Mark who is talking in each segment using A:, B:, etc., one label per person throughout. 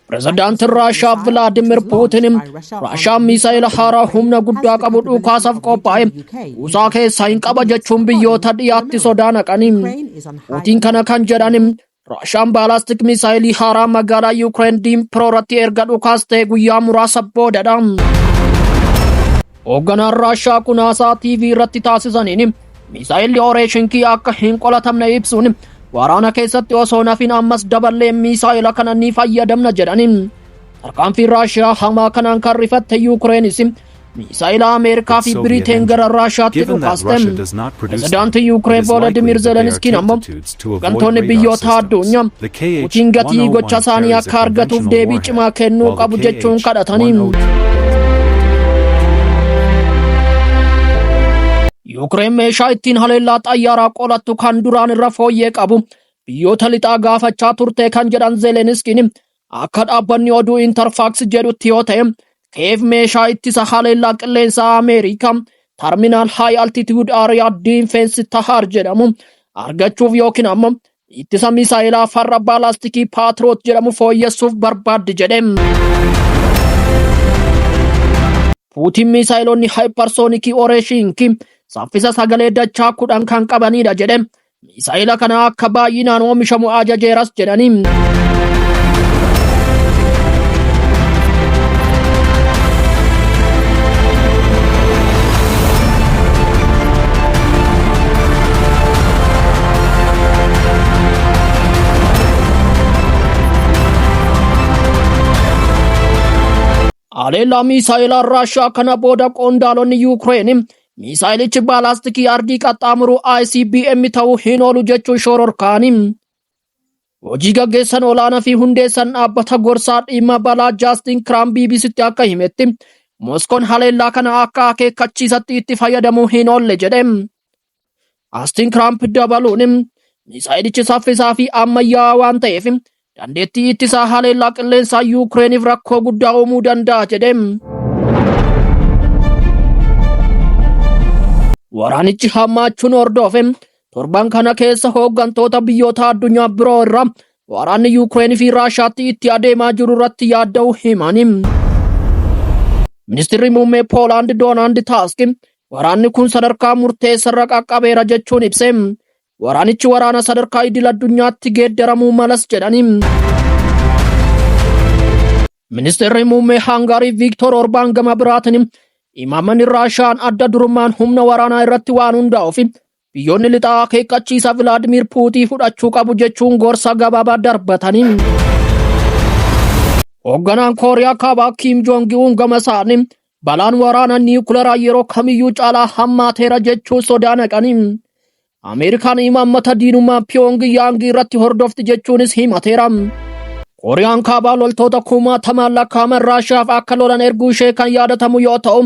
A: President Russia Vladimir Putin Russia misaila haaraa humna guddaa qabu dhukaasaf qophaa'e USA keessaa hin qaba jechuun biyyoota dhiyaatti sodaa naqaniin. Putin kana kan jedhan Russian ballistic missile haaraa magaalaa Ukraine Dnipro irratti erga dhukaastee guyyaa muraasa boodadha. Hoogganaan Russia kun haasaa TV irratti taasisaniin misaayilli Oreeshinkii akka hin qolatamne ibsuun waraana keessatti osoo nafin ammas daballee misaayila kana ni fayyadamna jedhaniin. Tarkaanfii Russia hamaa kanaan kan rifatte Ukrainis misaayila Ameerikaa fi Biriteen gara Russiaatti dhukaaste. Pirezidaantii Ukraine Volodymyr Zelenskyy ammoo hooggantoonni biyyoota addunyaa Putin gatii gocha isaanii akka argatuuf deebii cimaa kennuu qabu jechuun kadhataniin. Ukraine meeshaa ittiin haleellaa xayyaaraa qolattu kan duraan irra fooyyee qabu biyyoota lixaa gaafachaa turte kan jedhan Zelenskiin akka dhaabbanni oduu Interfax jedhutti yoo ta'e Kiev meeshaa ittisa haleellaa qilleensaa Ameerikaa Terminal High Altitude Area Defense Tahar jedhamu argachuuf yookiin ammoo ittisa misaayilaa farra baalastikii Patriot jedhamu fooyyessuuf barbaaddi jedhe. Putin misaayilonni hypersonic Oreeshinkii saffisa sagalee dachaa 10 kan qabanidha jedhe. Misaayila kana akka baay'inaan oomishamu ajajeeras jedhaniin. Haleellaa misaayilaa Russia kana booda qondaalonni Ukraine misaayilichi baalastikii ardii qaxxaamuru ICBM ta'uu hin oolu jechuun shororkaanii. Hojii gaggeessan olaanaa fi hundeessan dhaabbata gorsaa dhimma balaa Justin Crump BBCtti akka himetti Moskoon haleellaa kana akka akeekkachiisatti itti fayyadamuu hin oolle jedhe. Justin Crump dabaluun misaayilichi saffisaa fi ammayyaa waan ta'eef dandeettii ittisaa haleellaa qilleensaa Ukrainiif rakkoo guddaa uumuu danda'a jedhe. Waraanichi hammaachuun hordofe torban kana keessa hooggantoota biyyoota addunyaa biroo irraa waraanni Ukraine fi Russiaatti itti adeemaa jiru irratti yaadda'uu himani. Ministeerri muummee Poland Donald Tusk waraanni kun sadarkaa murteessarra qaqqabeera jechuun ibse. Waraanichi waraana sadarkaa idil addunyaatti geeddaramuu malas jedhani. Ministeerri muummee Hungary Viktor Orban gama biraatiin imaammanni Russiaan adda durummaan humna waraanaa irratti waan hundaa'uuf biyyoonni lixaa akeekkachiisa Vladimir Putin fudhachuu qabu jechuun gorsa gabaabaa darbatanii. Hoogganaan Kooriyaa Kaabaa Kim Jong-un gama isaanii balaan waraana niwukileeraa yeroo kamiyyuu caalaa hammaateera jechuun sodaa naqanii. Ameerikaan imaammata diinummaa Pyongyang irratti hordofti jechuunis himateera. Kooriyaan Kaabaa loltoota 10,000 lakkaa'aman Russiaaf akka lolan erguu ishee kan yaadatamu yoo ta'u,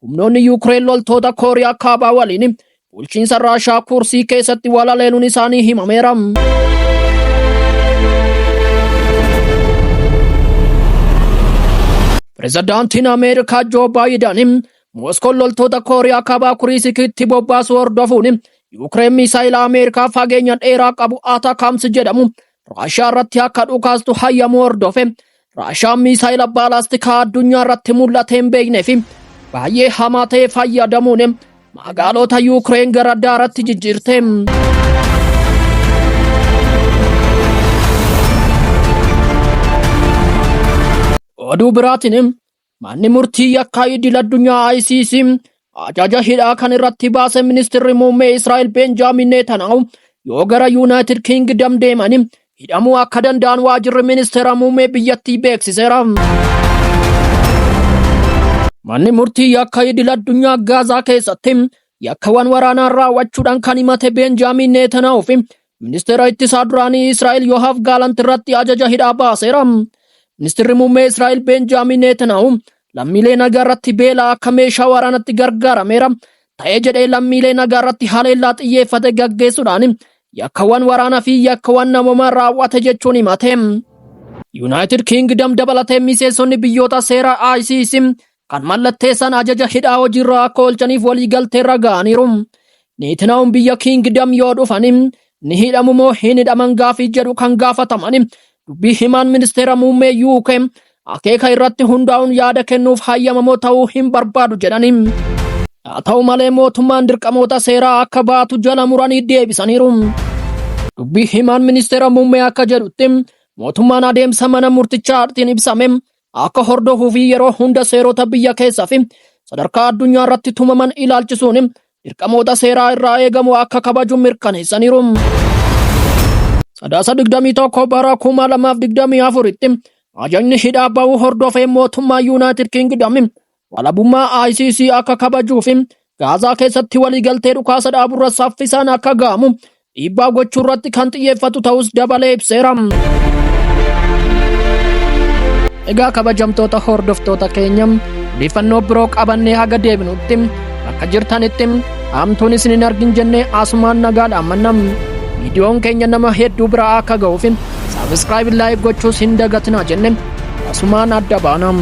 A: humnoonni Ukraine loltoota Kooriyaa Kaabaa waliin bulchiinsa Russia kursii keessatti walaleeluun isaanii himameera. Pirezidaantiin Ameerikaa Joe Biden Moskoon loltoota Kooriyaa Kaabaa Kuriisikitti bobbaasuu hordofuun Ukraine misaayila Ameerikaa fageenya dheeraa qabu ATACMS jedhamu Russia irratti akka dhukaastu hayyamuu hordofe. Russia misaayila baalastikaa addunyaa irratti mul'ate hin beeknee fi baay'ee hamaa ta'e fayyadamuun magaalota Ukraine gara daaraatti jijjiirte. Oduu biraatiin manni murtii yakkaa idil addunyaa ICC ajaja hidhaa kan irratti baase ministeerri muummee Israa'el Benjamin Netanyahu yoo gara United Kingdom deeman hidhamuu akka danda'an waajjirri ministeera muummee biyyattii beeksiseera. Manni murtii yakkaa idil addunyaa Gaazaa keessatti yakkawwan waraanaan raawwachuudhaan kan himate Benjamin Netanyahu fi ministeera ittisaa duraanii Israa'el Yoav Gallant irratti ajaja hidhaa baaseera. Ministeerri muummee Israa'el Benjamin Netanyahu lammiilee nagaa irratti beelaa akka meeshaa waraanatti gargaarameera ta'ee jedhee lammiilee nagaa irratti haleellaa xiyyeeffate gaggeessuudhaan yakkawwan waraanaa fi yakkawwan namoomaa raawwate jechuun himate. United Kingdom dabalatee miseensonni biyyoota seera ICC kan mallatteessan ajaja hidhaa hojiirra akka oolchaniif waliigalteerra ga'aniiru. Netanyahuun biyya Kingdom yoo dhufan ni hidhamu moo hin hidhaman gaafii jedhu kan gaafataman dubbii himaan ministeera muummee UK akeeka irratti hundaa'uun yaada kennuuf hayyamamoo ta'uu hin barbaadu jedhani. Haa ta'u malee mootummaan dirqamoota seeraa akka baatu jala muranii deebisaniiru. Dubbii himaan ministeera muummee akka jedhutti mootummaan adeemsa mana murtichaatiin ibsame akka hordofuu fi yeroo hunda seerota biyya keessaa fi sadarkaa addunyaa irratti tumaman ilaalchisuun dirqamoota seeraa irraa eegamu akka kabaju mirkaneessaniiru. Sadaasa 21 bara 2024tti ajajni hidhaa ba'uu hordofee mootummaa United Kingdom walabummaa ICC akka kabajuu fi Gaazaa keessatti waliigaltee dhukaasa dhaaburra saffisaan akka ga'amu dhiibbaa gochuu irratti kan xiyyeeffatu ta'us dabalee ibseera. Egaa kabajamtoota hordoftoota keenya odeeffannoo biroo qabannee haga deebinutti akka jirtanitti hamtuun isin hin argin jennee asumaan nagaadhaan mannam. Viidiyoon keenya nama hedduu biraa akka ga'uuf saabskraayib laayik gochuus hin dagatinaa jenne asumaan adda baanam.